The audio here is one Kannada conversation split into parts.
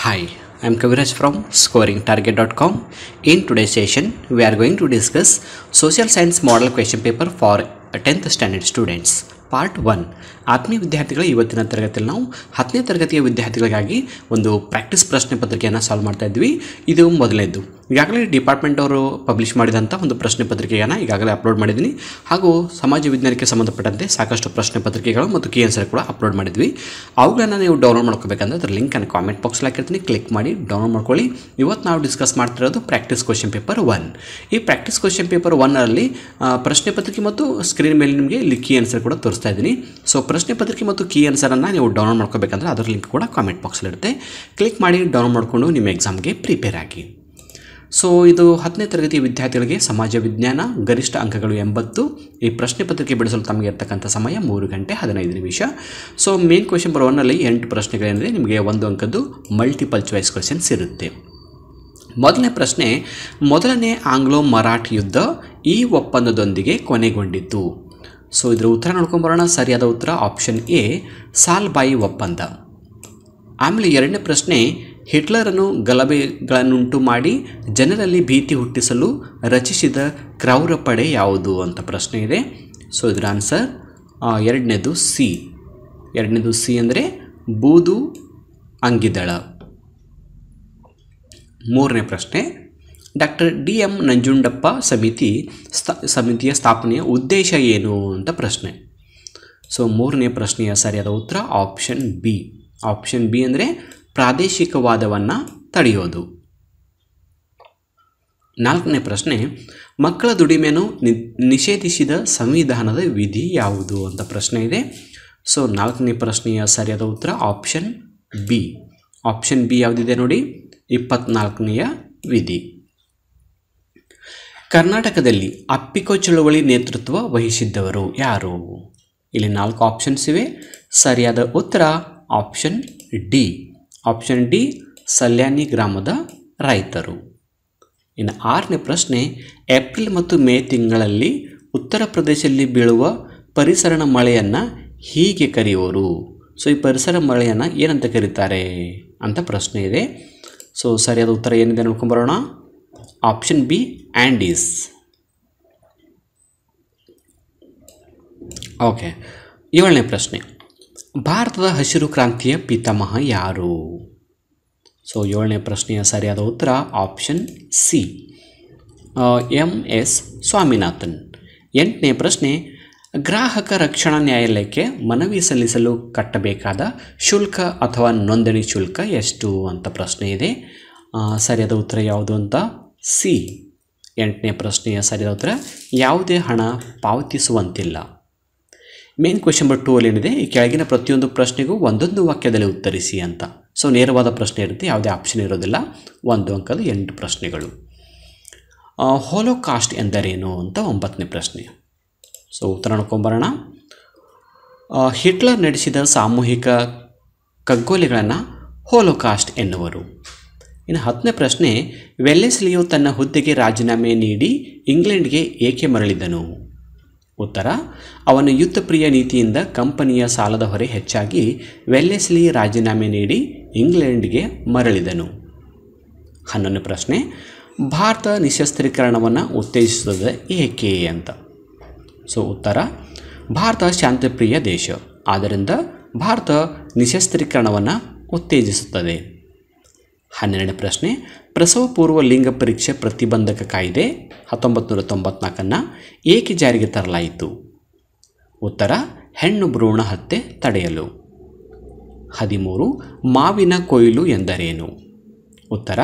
Hi, I am Kaviraj from scoringtarget.com. In today's session, we are going to discuss Social Science Model Question Paper for 10th Standard Students. Part 1 ಆತ್ಮೀಯ ವಿದ್ಯಾರ್ಥಿಗಳ ಇವತ್ತಿನ ತರಗತಿಯಲ್ಲಿ ನಾವು 10ನೇ ತರಗತಿಯ ವಿದ್ಯಾರ್ಥಿಗಳಿಗಾಗಿ ಒಂದು ಪ್ರಾಕ್ಟೀಸ್ ಪ್ರಶ್ನೆ ಪತ್ರಿಕೆಯನ್ನು ಸಾಲ್ವ್ ಮಾಡ್ತಾ ಇದ್ವಿ. ಇದು ಮೊದಲನೇದು. ಈಗಾಗಲೇ ಡಿಪಾರ್ಟ್ಮೆಂಟ್ ಅವರು ಪಬ್ಲಿಷ್ ಮಾಡಿದಂಥ ಒಂದು ಪ್ರಶ್ನೆ ಪತ್ರಿಕೆಯನ್ನು ಈಗಾಗಲೇ ಅಪ್ಲೋಡ್ ಮಾಡಿದ್ದೀನಿ. ಹಾಗೂ ಸಮಾಜ ವಿಜ್ಞಾನಕ್ಕೆ ಸಂಬಂಧಪಟ್ಟಂತೆ ಸಾಕಷ್ಟು ಪ್ರಶ್ನೆ ಪತ್ರಿಕೆಗಳು ಮತ್ತು ಕೀ ಆನ್ಸರ್ ಕೂಡ ಅಪ್ಲೋಡ್ ಮಾಡಿದ್ವಿ. ಅವುಗಳನ್ನು ನೀವು ಡೌನ್ಲೋಡ್ ಮಾಡ್ಕೋಬೇಕಂದ್ರೆ ಅದರ ಲಿಂಕನ್ನು ಕಾಮೆಂಟ್ ಬಾಕ್ಸಲ್ಲಿ ಹಾಕಿರ್ತೀನಿ, ಕ್ಲಿಕ್ ಮಾಡಿ ಡೌನ್ಲೋಡ್ ಮಾಡ್ಕೊಳ್ಳಿ. ಇವತ್ತು ನಾವು ಡಿಸ್ಕಸ್ ಮಾಡ್ತಿರೋದು ಪ್ರಾಕ್ಟೀಸ್ ಕ್ವೆಶ್ಚನ್ ಪೇಪರ್ 1. ಈ ಪ್ರಾಕ್ಟೀಸ್ ಕ್ವೆಶ್ಚನ್ ಪೇಪರ್ 1ರಲ್ಲಿ ಪ್ರಶ್ನೆ ಪತ್ರಿಕೆ ಮತ್ತು ಸ್ಕ್ರೀನ್ ಮೇಲೆ ನಿಮಗೆ ಇಲ್ಲಿ ಕೀ ಆನ್ಸರ್ ಕೂಡ ತೋರಿಸ್ತಾ ಇದ್ದೀನಿ. ಸೊ ಪ್ರಶ್ನೆ ಪತ್ರಿಕೆ ಮತ್ತು ಕೀ ಆನ್ಸರನ್ನು ನೀವು ಡೌನ್ಲೋಡ್ ಮಾಡ್ಕೋಬೇಕಂದ್ರೆ ಅದರ ಲಿಂಕ್ ಕೂಡ ಕಾಮೆಂಟ್ ಬಾಕ್ಸಲ್ಲಿ ಇರುತ್ತೆ. ಕ್ಲಿಕ್ ಮಾಡಿ ಡೌನ್ಲೋಡ್ ಮಾಡಿಕೊಂಡು ನಿಮ್ಮ ಎಕ್ಸಾಮ್ಗೆ ಪ್ರಿಪೇರ್ ಆಗಿ. ಸೊ ಇದು 10ನೇ ತರಗತಿ ವಿದ್ಯಾರ್ಥಿಗಳಿಗೆ ಸಮಾಜ ವಿಜ್ಞಾನ, ಗರಿಷ್ಠ ಅಂಕಗಳು 80. ಈ ಪ್ರಶ್ನೆ ಪತ್ರಿಕೆ ಬಿಡಿಸಲು ತಮಗೆ ಇರ್ತಕ್ಕಂಥ ಸಮಯ 3 ಗಂಟೆ 15 ನಿಮಿಷ. ಸೊ ಮೇನ್ ಕ್ವೆಶ್ಚನ್ ಪೇಪರ್ 1ನಲ್ಲಿ 8 ಪ್ರಶ್ನೆಗಳೇನಿದೆ, ನಿಮಗೆ 1 ಅಂಕದ್ದು ಮಲ್ಟಿಪಲ್ ಚಾಯ್ಸ್ ಕ್ವೆಶ್ಚನ್ಸ್ ಇರುತ್ತೆ. ಮೊದಲನೇ ಪ್ರಶ್ನೆ, ಮೊದಲನೇ ಆಂಗ್ಲೋ ಮರಾಠ ಯುದ್ಧ ಈ ಒಪ್ಪಂದದೊಂದಿಗೆ ಕೊನೆಗೊಂಡಿತು. ಸೊ ಇದರ ಉತ್ತರ ನೋಡ್ಕೊಂಬರೋಣ. ಸರಿಯಾದ ಉತ್ತರ ಆಪ್ಷನ್ ಎ, ಸಾಲ್ಬಾಯಿ ಒಪ್ಪಂದ. ಆಮೇಲೆ ಎರಡನೇ ಪ್ರಶ್ನೆ, ಹಿಟ್ಲರನ್ನು ಗಲಭೆಗಳನ್ನುಂಟು ಮಾಡಿ ಜನರಲ್ಲಿ ಭೀತಿ ಹುಟ್ಟಿಸಲು ರಚಿಸಿದ ಕ್ರೌರ ಪಡೆ ಯಾವುದು ಅಂತ ಪ್ರಶ್ನೆ ಇದೆ. ಸೊ ಇದರ ಆನ್ಸರ್ ಎರಡನೇದು ಸಿ ಅಂದರೆ ಬೂದು ಅಂಗಿದಳ. ಮೂರನೇ ಪ್ರಶ್ನೆ, ಡಾಕ್ಟರ್ ಡಿ.ಎಂ. ನಂಜುಂಡಪ್ಪ ಸಮಿತಿಯ ಸ್ಥಾಪನೆಯ ಉದ್ದೇಶ ಏನು ಅಂತ ಪ್ರಶ್ನೆ. ಸೊ ಮೂರನೇ ಪ್ರಶ್ನೆಯ ಸರಿಯಾದ ಉತ್ತರ ಆಪ್ಷನ್ ಬಿ ಅಂದರೆ ಪ್ರಾದೇಶಿಕವಾದವನ್ನು ತಡೆಯೋದು. ನಾಲ್ಕನೇ ಪ್ರಶ್ನೆ, ಮಕ್ಕಳ ದುಡಿಮೆಯನ್ನು ನಿಷೇಧಿಸಿದ ಸಂವಿಧಾನದ ವಿಧಿ ಯಾವುದು ಅಂತ ಪ್ರಶ್ನೆ ಇದೆ. ಸೊ ನಾಲ್ಕನೇ ಪ್ರಶ್ನೆಯ ಸರಿಯಾದ ಉತ್ತರ ಆಪ್ಷನ್ ಬಿ ಯಾವುದಿದೆ ನೋಡಿ, 24ನೆಯ ವಿಧಿ. ಕರ್ನಾಟಕದಲ್ಲಿ ಅಪ್ಪಿಕೋ ಚಳುವಳಿ ನೇತೃತ್ವ ವಹಿಸಿದ್ದವರು ಯಾರು? ಇಲ್ಲಿ 4 ಆಪ್ಷನ್ಸ್ ಇವೆ. ಸರಿಯಾದ ಉತ್ತರ ಆಪ್ಷನ್ ಡಿ ಸಲ್ಯಾನಿ ಗ್ರಾಮದ ರೈತರು. ಇನ್ನು 6ನೇ ಪ್ರಶ್ನೆ, ಏಪ್ರಿಲ್ ಮತ್ತು ಮೇ ತಿಂಗಳಲ್ಲಿ ಉತ್ತರ ಪ್ರದೇಶದಲ್ಲಿ ಬೀಳುವ ಪರಿಸರ ಮಳೆಯನ್ನು ಹೀಗೆ ಕರೆಯುವರು. ಸೊ ಈ ಪರಿಸರ ಮಳೆಯನ್ನು ಏನಂತ ಕರೀತಾರೆ ಅಂತ ಪ್ರಶ್ನೆ ಇದೆ. ಸೊ ಸರಿಯಾದ ಉತ್ತರ ಏನಿದೆ ನೋಡ್ಕೊಂಬರೋಣ. Option B, Andes. ಓಕೆ, 7ನೇ ಪ್ರಶ್ನೆ, ಭಾರತದ ಹಸಿರು ಕ್ರಾಂತಿಯ ಪಿತಾಮಹ ಯಾರು? ಸೊ 7ನೇ ಪ್ರಶ್ನೆಯ ಸರಿಯಾದ ಉತ್ತರ ಆಪ್ಷನ್ ಸಿ, ಎಂ.ಎಸ್. ಸ್ವಾಮಿನಾಥನ್. 8ನೇ ಪ್ರಶ್ನೆ, ಗ್ರಾಹಕ ರಕ್ಷಣಾ ನ್ಯಾಯಾಲಯಕ್ಕೆ ಮನವಿ ಸಲ್ಲಿಸಲು ಕಟ್ಟಬೇಕಾದ ಶುಲ್ಕ ಅಥವಾ ನೋಂದಣಿ ಶುಲ್ಕ ಎಷ್ಟು ಅಂತ ಪ್ರಶ್ನೆ ಇದೆ. ಸರಿಯಾದ ಉತ್ತರ ಯಾವುದು ಅಂತ ಸಿ. 8ನೇ ಪ್ರಶ್ನೆಯ ಸರಿಯಾದ ಉತ್ತರ ಯಾವುದೇ ಹಣ ಪಾವತಿಸುವಂತಿಲ್ಲ. ಮೇನ್ ಕ್ವೆಶ್ಚನ್ ನಂಬರ್ 2 ಏನಿದೆ, ಈ ಕೆಳಗಿನ ಪ್ರತಿಯೊಂದು ಪ್ರಶ್ನೆಗೂ ಒಂದೊಂದು ವಾಕ್ಯದಲ್ಲಿ ಉತ್ತರಿಸಿ ಅಂತ. ಸೊ ನೇರವಾದ ಪ್ರಶ್ನೆ ಇರುತ್ತೆ, ಯಾವುದೇ ಆಪ್ಷನ್ ಇರೋದಿಲ್ಲ. 1 ಅಂಕದ 8 ಪ್ರಶ್ನೆಗಳು. ಹೋಲೋಕಾಸ್ಟ್ ಎಂದರೇನು ಅಂತ 9ನೇ ಪ್ರಶ್ನೆ. ಸೊ ಉತ್ತರ ನೋಡ್ಕೊಂಬರೋಣ. ಹಿಟ್ಲರ್ ನಡೆಸಿದ ಸಾಮೂಹಿಕ ಕಗ್ಗೊಲೆಗಳನ್ನು ಹೋಲೋಕಾಸ್ಟ್ ಎನ್ನುವರು. ಇನ್ನು 10ನೇ ಪ್ರಶ್ನೆ, ವೆಲ್ಲೆಸ್ಲಿಯು ತನ್ನ ಹುದ್ದೆಗೆ ರಾಜೀನಾಮೆ ನೀಡಿ ಇಂಗ್ಲೆಂಡ್ಗೆ ಏಕೆ ಮರಳಿದನು? ಉತ್ತರ, ಅವನ ಯುದ್ಧಪ್ರಿಯ ನೀತಿಯಿಂದ ಕಂಪನಿಯ ಸಾಲದ ಹೊರೆ ಹೆಚ್ಚಾಗಿ ವೆಲ್ಲೆಸ್ಲಿ ರಾಜೀನಾಮೆ ನೀಡಿ ಇಂಗ್ಲೆಂಡ್ಗೆ ಮರಳಿದನು. 11ನೇ ಪ್ರಶ್ನೆ, ಭಾರತ ನಿಶಸ್ತ್ರೀಕರಣವನ್ನು ಉತ್ತೇಜಿಸುತ್ತದೆ ಏಕೆ ಅಂತ. ಸೊ ಉತ್ತರ, ಭಾರತ ಶಾಂತಿಪ್ರಿಯ ದೇಶ, ಆದ್ದರಿಂದ ಭಾರತ ನಿಶಸ್ತ್ರೀಕರಣವನ್ನು ಉತ್ತೇಜಿಸುತ್ತದೆ. 12ನೇ ಪ್ರಶ್ನೆ, ಪ್ರಸವ ಪೂರ್ವ ಲಿಂಗ ಪರೀಕ್ಷೆ ಪ್ರತಿಬಂಧಕ ಕಾಯ್ದೆ 1994 ಏಕೆ ಜಾರಿಗೆ ತರಲಾಯಿತು? ಉತ್ತರ, ಹೆಣ್ಣು ಭ್ರೂಣ ಹತ್ಯೆ ತಡೆಯಲು. 13, ಮಾವಿನ ಕೊಯ್ಲು ಎಂದರೇನು? ಉತ್ತರ,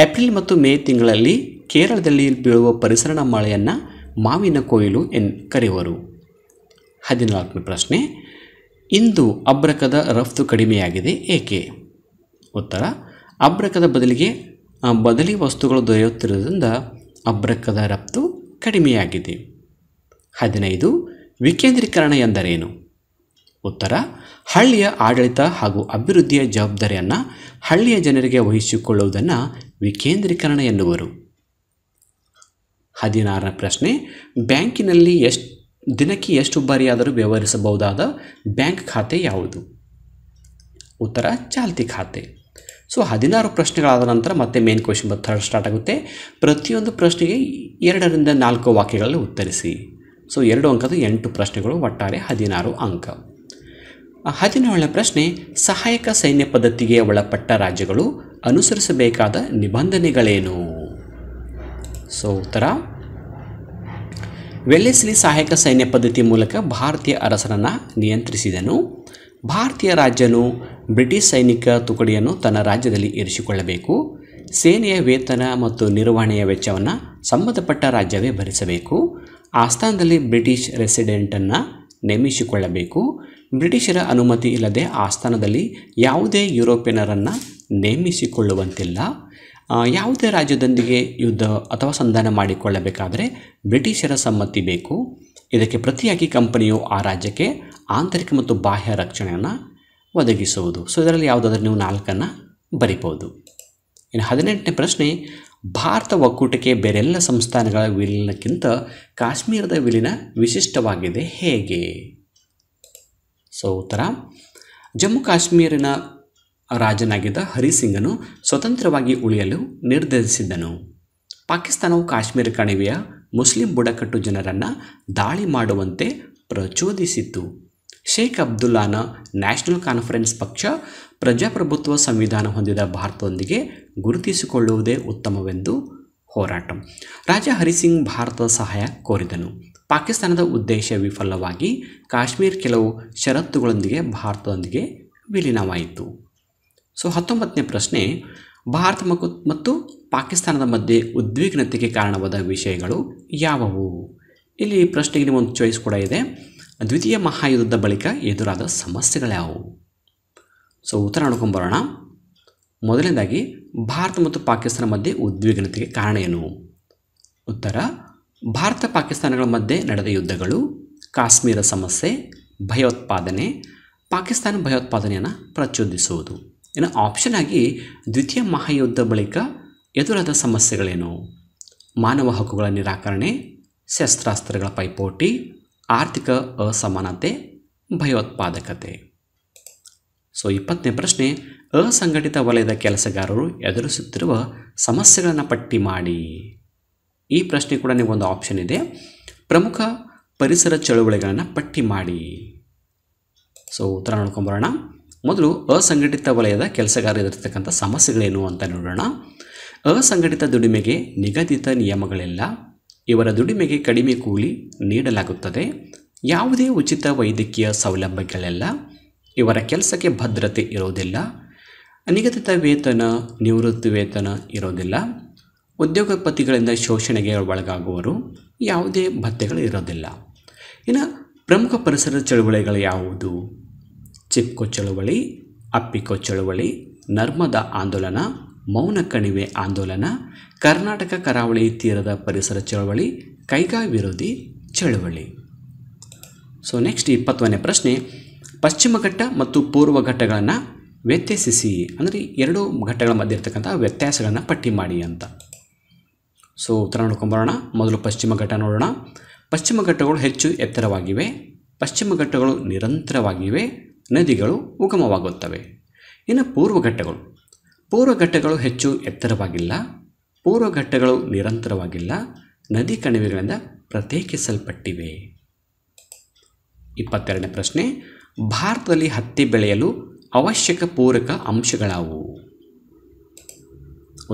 ಏಪ್ರಿಲ್ ಮತ್ತು ಮೇ ತಿಂಗಳಲ್ಲಿ ಕೇರಳದಲ್ಲಿ ಬೀಳುವ ಪರಿಸರ ಮಳೆಯನ್ನು ಮಾವಿನ ಕೊಯ್ಲು ಕರೆಯುವರು. 14ನೇ ಪ್ರಶ್ನೆ, ಇಂದು ಅಬ್ರಕದ ರಫ್ತು ಕಡಿಮೆಯಾಗಿದೆ ಏಕೆ? ಉತ್ತರ, ಅಬ್ರಕದ ಬದಲಿ ವಸ್ತುಗಳು ದೊರೆಯುತ್ತಿರುವುದರಿಂದ ಅಬ್ರಕದ ರಫ್ತು ಕಡಿಮೆಯಾಗಿದೆ. 15, ವಿಕೇಂದ್ರೀಕರಣ ಎಂದರೇನು? ಉತ್ತರ, ಹಳ್ಳಿಯ ಆಡಳಿತ ಹಾಗೂ ಅಭಿವೃದ್ಧಿಯ ಜವಾಬ್ದಾರಿಯನ್ನು ಹಳ್ಳಿಯ ಜನರಿಗೆ ವಹಿಸಿಕೊಳ್ಳುವುದನ್ನು ವಿಕೇಂದ್ರೀಕರಣ ಎನ್ನುವರು. 16ನೇ ಪ್ರಶ್ನೆ, ಬ್ಯಾಂಕಿನಲ್ಲಿ ದಿನಕ್ಕೆ ಎಷ್ಟು ಬಾರಿಯಾದರೂ ವ್ಯವಹರಿಸಬಹುದಾದ ಬ್ಯಾಂಕ್ ಖಾತೆ ಯಾವುದು? ಉತ್ತರ, ಚಾಲ್ತಿ ಖಾತೆ. ಸೊ 16 ಪ್ರಶ್ನೆಗಳಾದ ನಂತರ ಮತ್ತೆ ಮೇನ್ ಕ್ವೆಶ್ಚನ್ ಥರ್ಡ್ ಸ್ಟಾರ್ಟ್ ಆಗುತ್ತೆ. ಪ್ರತಿಯೊಂದು ಪ್ರಶ್ನೆಗೆ 2ರಿಂದ 4 ವಾಕ್ಯಗಳಲ್ಲಿ ಉತ್ತರಿಸಿ. ಸೊ 2 ಅಂಕದ 8 ಪ್ರಶ್ನೆಗಳು, ಒಟ್ಟಾರೆ 16 ಅಂಕ. 17ನೇ ಪ್ರಶ್ನೆ, ಸಹಾಯಕ ಸೈನ್ಯ ಪದ್ಧತಿಗೆ ಒಳಪಟ್ಟ ರಾಜ್ಯಗಳು ಅನುಸರಿಸಬೇಕಾದ ನಿಬಂಧನೆಗಳೇನು? ಸೊ ಉತ್ತರ, ವೆಲ್ಲೆಸ್ಲಿ ಸಹಾಯಕ ಸೈನ್ಯ ಪದ್ಧತಿ ಮೂಲಕ ಭಾರತೀಯ ಅರಸರನ್ನು ನಿಯಂತ್ರಿಸಿದನು. ಭಾರತೀಯ ರಾಜನು ಬ್ರಿಟಿಷ್ ಸೈನಿಕ ತುಕಡಿಯನ್ನು ತನ್ನ ರಾಜ್ಯದಲ್ಲಿ ಇರಿಸಿಕೊಳ್ಳಬೇಕು. ಸೇನೆಯ ವೇತನ ಮತ್ತು ನಿರ್ವಹಣೆಯ ವೆಚ್ಚವನ್ನು ಸಂಬಂಧಪಟ್ಟ ರಾಜ್ಯವೇ ಭರಿಸಬೇಕು. ಆಸ್ಥಾನದಲ್ಲಿ ಬ್ರಿಟಿಷ್ ರೆಸಿಡೆಂಟನ್ನು ನೇಮಿಸಿಕೊಳ್ಳಬೇಕು. ಬ್ರಿಟಿಷರ ಅನುಮತಿ ಇಲ್ಲದೆ ಆಸ್ಥಾನದಲ್ಲಿ ಯಾವುದೇ ಯುರೋಪಿಯನರನ್ನು ನೇಮಿಸಿಕೊಳ್ಳುವಂತಿಲ್ಲ. ಯಾವುದೇ ರಾಜ್ಯದೊಂದಿಗೆ ಯುದ್ಧ ಅಥವಾ ಸಂಧಾನ ಮಾಡಿಕೊಳ್ಳಬೇಕಾದರೆ ಬ್ರಿಟಿಷರ ಸಮ್ಮತಿ ಬೇಕು. ಇದಕ್ಕೆ ಪ್ರತಿಯಾಗಿ ಕಂಪನಿಯು ಆ ರಾಜ್ಯಕ್ಕೆ ಆಂತರಿಕ ಮತ್ತು ಬಾಹ್ಯ ರಕ್ಷಣೆಯನ್ನು ಒದಗಿಸುವುದು. ಸೊ ಇದರಲ್ಲಿ ಯಾವುದಾದ್ರೂ ನೀವು 4 ಬರಿಬೋದು. ಇನ್ನು 18ನೇ ಪ್ರಶ್ನೆ, ಭಾರತ ಒಕ್ಕೂಟಕ್ಕೆ ಬೇರೆಲ್ಲ ಸಂಸ್ಥಾನಗಳ ವಿಲೀನಕ್ಕಿಂತ ಕಾಶ್ಮೀರದ ವಿಲೀನ ವಿಶಿಷ್ಟವಾಗಿದೆ, ಹೇಗೆ? ಸೊ ಉತ್ತರ, ಜಮ್ಮು ಕಾಶ್ಮೀರಿನ ರಾಜನಾಗಿದ್ದ ಹರಿಸಿಂಗನು ಸ್ವತಂತ್ರವಾಗಿ ಉಳಿಯಲು ನಿರ್ಧರಿಸಿದ್ದನು. ಪಾಕಿಸ್ತಾನವು ಕಾಶ್ಮೀರ ಕಣಿವೆಯ ಮುಸ್ಲಿಂ ಬುಡಕಟ್ಟು ಜನರನ್ನು ದಾಳಿ ಮಾಡುವಂತೆ ಪ್ರಚೋದಿಸಿತು. ಶೇಖ್ ಅಬ್ದುಲ್ಲಾನ ನ್ಯಾಷನಲ್ ಕಾನ್ಫರೆನ್ಸ್ ಪಕ್ಷ ಪ್ರಜಾಪ್ರಭುತ್ವ ಸಂವಿಧಾನ ಹೊಂದಿದ ಭಾರತದೊಂದಿಗೆ ಗುರುತಿಸಿಕೊಳ್ಳುವುದೇ ಉತ್ತಮವೆಂದು ಹೋರಾಟ. ರಾಜ ಹರಿಸಿಂಗ್ ಭಾರತದ ಸಹಾಯ ಕೋರಿದನು. ಪಾಕಿಸ್ತಾನದ ಉದ್ದೇಶ ವಿಫಲವಾಗಿ ಕಾಶ್ಮೀರ ಕೆಲವು ಷರತ್ತುಗಳೊಂದಿಗೆ ಭಾರತದೊಂದಿಗೆ ವಿಲೀನವಾಯಿತು. ಸೊ 19ನೇ ಪ್ರಶ್ನೆ, ಭಾರತ ಮತ್ತು ಪಾಕಿಸ್ತಾನದ ಮಧ್ಯೆ ಉದ್ವಿಗ್ನತೆಗೆ ಕಾರಣವಾದ ವಿಷಯಗಳು ಯಾವುವು? ಇಲ್ಲಿ ಪ್ರಶ್ನೆಗೆ ಒಂದು ಚಾಯ್ಸ್ ಕೂಡ ಇದೆ. ದ್ವಿತೀಯ ಮಹಾಯುದ್ಧದ ಬಳಿಕ ಎದುರಾದ ಸಮಸ್ಯೆಗಳ್ಯಾವುವು? ಸೊ ಉತ್ತರ ನೋಡ್ಕೊಂಬರೋಣ. ಮೊದಲನೇದಾಗಿ, ಭಾರತ ಮತ್ತು ಪಾಕಿಸ್ತಾನ ಮಧ್ಯೆ ಉದ್ವಿಗ್ನತೆಗೆ ಕಾರಣ ಏನು? ಉತ್ತರ, ಭಾರತ ಪಾಕಿಸ್ತಾನಗಳ ಮಧ್ಯೆ ನಡೆದ ಯುದ್ಧಗಳು, ಕಾಶ್ಮೀರ ಸಮಸ್ಯೆ, ಭಯೋತ್ಪಾದನೆ, ಪಾಕಿಸ್ತಾನ ಭಯೋತ್ಪಾದನೆಯನ್ನು ಪ್ರಚೋದಿಸುವುದು. ಇನ್ನು ಆಪ್ಷನ್ ಆಗಿ ದ್ವಿತೀಯ ಮಹಾಯುದ್ಧ ಬಳಿಕ ಎದುರಾದ ಸಮಸ್ಯೆಗಳೇನು? ಮಾನವ ಹಕ್ಕುಗಳ ನಿರಾಕರಣೆ, ಶಸ್ತ್ರಾಸ್ತ್ರಗಳ ಪೈಪೋಟಿ, ಆರ್ಥಿಕ ಅಸಮಾನತೆ, ಭಯೋತ್ಪಾದಕತೆ. ಸೊ 20ನೇ ಪ್ರಶ್ನೆ, ಅಸಂಘಟಿತ ವಲಯದ ಕೆಲಸಗಾರರು ಎದುರಿಸುತ್ತಿರುವ ಸಮಸ್ಯೆಗಳನ್ನು ಪಟ್ಟಿ ಮಾಡಿ. ಈ ಪ್ರಶ್ನೆ ಕೂಡ ನಿಮಗೊಂದು ಆಪ್ಷನ್ ಇದೆ, ಪ್ರಮುಖ ಪರಿಸರ ಚಳುವಳಿಗಳನ್ನು ಪಟ್ಟಿ ಮಾಡಿ. ಸೊ ಉತ್ತರ ನೋಡ್ಕೊಂಬರೋಣ. ಮೊದಲು ಅಸಂಘಟಿತ ವಲಯದ ಕೆಲಸಗಾರರು ಎದುರಿಸ್ತಕ್ಕಂಥ ಸಮಸ್ಯೆಗಳೇನು ಅಂತ ನೋಡೋಣ. ಅಸಂಘಟಿತ ದುಡಿಮೆಗೆ ನಿಗದಿತ ನಿಯಮಗಳಿಲ್ಲ. ಇವರ ದುಡಿಮೆಗೆ ಕಡಿಮೆ ಕೂಲಿ ನೀಡಲಾಗುತ್ತದೆ. ಯಾವುದೇ ಉಚಿತ ವೈದ್ಯಕೀಯ ಸೌಲಭ್ಯಗಳಿಲ್ಲ. ಇವರ ಕೆಲಸಕ್ಕೆ ಭದ್ರತೆ ಇರೋದಿಲ್ಲ. ನಿಗದಿತ ವೇತನ, ನಿವೃತ್ತಿ ವೇತನ ಇರೋದಿಲ್ಲ. ಉದ್ಯೋಗಪತಿಗಳಿಂದ ಶೋಷಣೆಗೆ ಒಳಗಾಗುವರು. ಯಾವುದೇ ಭತ್ಯೆಗಳು ಇರೋದಿಲ್ಲ. ಇನ್ನು ಪ್ರಮುಖ ಪರಿಸರ ಚಳುವಳಿಗಳು ಯಾವುದು? ಚಿಪ್ಕೋ ಚಳುವಳಿ, ಅಪ್ಪಿಕೋ ಚಳುವಳಿ, ನರ್ಮದಾ ಆಂದೋಲನ, ಮೌನ ಕಣಿವೆ ಆಂದೋಲನ, ಕರ್ನಾಟಕ ಕರಾವಳಿ ತೀರದ ಪರಿಸರ ಚಳವಳಿ, ಕೈಗಾ ವಿರೋಧಿ ಚಳವಳಿ. ಸೊ ನೆಕ್ಸ್ಟ್ 20ನೇ ಪ್ರಶ್ನೆ, ಪಶ್ಚಿಮ ಘಟ್ಟ ಮತ್ತು ಪೂರ್ವ ಘಟ್ಟಗಳನ್ನು ವ್ಯತ್ಯಾಸಿಸಿ. ಅಂದರೆ 2 ಘಟ್ಟಗಳ ಮಧ್ಯೆ ಇರ್ತಕ್ಕಂಥ ವ್ಯತ್ಯಾಸಗಳನ್ನು ಪಟ್ಟಿ ಮಾಡಿ ಅಂತ. ಸೊ ಉತ್ತರ ನೋಡ್ಕೊಂಬರೋಣ. ಮೊದಲು ಪಶ್ಚಿಮ ಘಟ್ಟ ನೋಡೋಣ. ಪಶ್ಚಿಮ ಘಟ್ಟಗಳು ಹೆಚ್ಚು ಎತ್ತರವಾಗಿವೆ. ಪಶ್ಚಿಮ ಘಟ್ಟಗಳು ನಿರಂತರವಾಗಿವೆ. ನದಿಗಳು ಉಗಮವಾಗುತ್ತವೆ. ಇನ್ನು ಪೂರ್ವ ಘಟ್ಟಗಳು ಹೆಚ್ಚು ಎತ್ತರವಾಗಿಲ್ಲ. ಪೂರ್ವ ಘಟ್ಟಗಳು ನಿರಂತರವಾಗಿಲ್ಲ. ನದಿ ಕಣಿವೆಗಳಿಂದ ಪ್ರತ್ಯೇಕಿಸಲ್ಪಟ್ಟಿವೆ. 22ನೇ ಪ್ರಶ್ನೆ, ಭಾರತದಲ್ಲಿ ಹತ್ತಿ ಬೆಳೆಯಲು ಅವಶ್ಯಕ ಪೂರಕ ಅಂಶಗಳಾವು?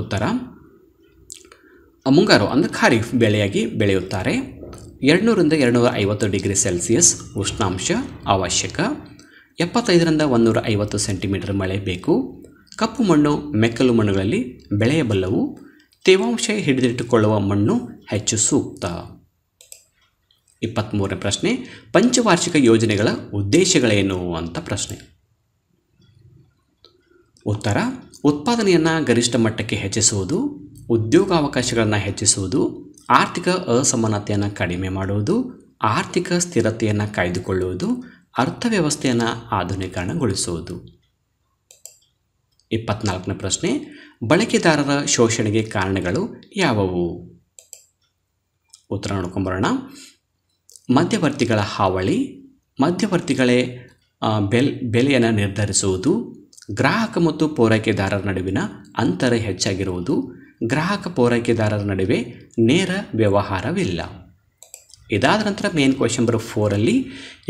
ಉತ್ತರ, ಮುಂಗಾರು ಅಂದರೆ ಖಾರಿಫ್ ಬೆಳೆಯಾಗಿ ಬೆಳೆಯುತ್ತಾರೆ. 200ರಿಂದ 250 ಡಿಗ್ರಿ ಸೆಲ್ಸಿಯಸ್ ಉಷ್ಣಾಂಶ ಅವಶ್ಯಕ. 75ರಿಂದ 150 ಸೆಂಟಿಮೀಟರ್ ಮಳೆ ಬೇಕು. ಕಪ್ಪು ಮಣ್ಣು, ಮೆಕ್ಕಲು ಮಣ್ಣುಗಳಲ್ಲಿ ಬೆಳೆಯಬಲ್ಲವು. ತೇವಾಂಶ ಹಿಡಿದಿಟ್ಟುಕೊಳ್ಳುವ ಮಣ್ಣು ಹೆಚ್ಚು ಸೂಕ್ತ. 23ನೇ ಪ್ರಶ್ನೆ, ಪಂಚವಾರ್ಷಿಕ ಯೋಜನೆಗಳ ಉದ್ದೇಶಗಳೇನು ಅಂತ ಪ್ರಶ್ನೆ. ಉತ್ತರ, ಉತ್ಪಾದನೆಯನ್ನು ಗರಿಷ್ಠ ಮಟ್ಟಕ್ಕೆ ಹೆಚ್ಚಿಸುವುದು, ಉದ್ಯೋಗಾವಕಾಶಗಳನ್ನು ಹೆಚ್ಚಿಸುವುದು, ಆರ್ಥಿಕ ಅಸಮಾನತೆಯನ್ನು ಕಡಿಮೆ ಮಾಡುವುದು, ಆರ್ಥಿಕ ಸ್ಥಿರತೆಯನ್ನು ಕಾಯ್ದುಕೊಳ್ಳುವುದು, ಅರ್ಥವ್ಯವಸ್ಥೆಯನ್ನು ಆಧುನೀಕರಣಗೊಳಿಸುವುದು. 24ನೇ ಪ್ರಶ್ನೆ, ಬಳಕೆದಾರರ ಶೋಷಣೆಗೆ ಕಾರಣಗಳು ಯಾವುವು? ಉತ್ತರ ನೋಡ್ಕೊಂಬರೋಣ. ಮಧ್ಯವರ್ತಿಗಳ ಹಾವಳಿ, ಮಧ್ಯವರ್ತಿಗಳೇ ಬೆಲೆಯನ್ನು ನಿರ್ಧರಿಸುವುದು, ಗ್ರಾಹಕ ಮತ್ತು ಪೂರೈಕೆದಾರರ ನಡುವಿನ ಅಂತರ ಹೆಚ್ಚಾಗಿರುವುದು. ಗ್ರಾಹಕ ಪೂರೈಕೆದಾರರ ನಡುವೆ ನೇರ ವ್ಯವಹಾರವಿಲ್ಲ. ಇದಾದ ನಂತರ ಮೇನ್ ಕ್ವೆಶ್ಚನ್ ನಂಬರ್ 4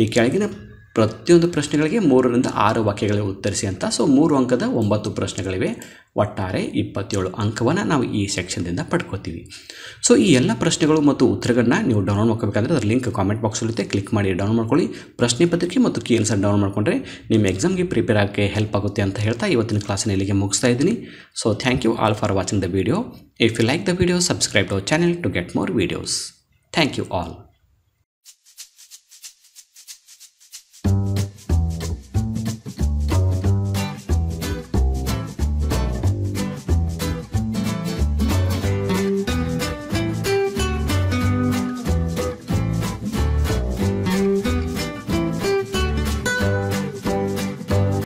ಈ ಕೆಳಗಿನ ಪ್ರತಿಯೊಂದು ಪ್ರಶ್ನೆಗಳಿಗೆ 3 ರಿಂದ 6 ವಾಕ್ಯಗಳಿಗೆ ಉತ್ತರಿಸಿ ಅಂತ. ಸೊ 3 ಅಂಕದ 9 ಪ್ರಶ್ನೆಗಳಿವೆ. ಒಟ್ಟಾರೆ 27 ಅಂಕವನ್ನು ನಾವು ಈ ಸೆಕ್ಷನ್ದಿಂದ ಪಡ್ಕೋತೀವಿ. ಸೊ ಈ ಎಲ್ಲ ಪ್ರಶ್ನೆಗಳು ಮತ್ತು ಉತ್ತರಗಳನ್ನ ನೀವು ಡೌನ್ಲೋಡ್ ಮಾಡ್ಕೋಬೇಕಂದ್ರೆ ಅದರ ಲಿಂಕ್ ಕಾಮೆಂಟ್ ಬಾಕ್ಸಲ್ಲಿರುತ್ತೆ, ಕ್ಲಿಕ್ ಮಾಡಿ ಡೌನ್ಲೋಡ್ ಮಾಡ್ಕೊಳ್ಳಿ. ಪ್ರಶ್ನೆ ಪತ್ರಿಕೆ ಮತ್ತು ಕೀ ಆನ್ಸರ್ ಡೌನ್ಲೋಡ್ ಮಾಡಿಕೊಂಡ್ರೆ ನಿಮ್ಮ ಎಕ್ಸಾಮ್ಗೆ ಪ್ರಿಪೇರ್ ಆಗೋಕ್ಕೆ ಹೆಲ್ಪ್ ಆಗುತ್ತೆ ಅಂತ ಹೇಳ್ತಾ ಇವತ್ತಿನ ಕ್ಲಾಸನ್ನು ಇಲ್ಲಿಗೆ ಮುಗಿಸ್ತಾ ಇದ್ದೀನಿ. So thank you all for watching the video. If you like the video, subscribe to our channel to get more videos. Thank you all.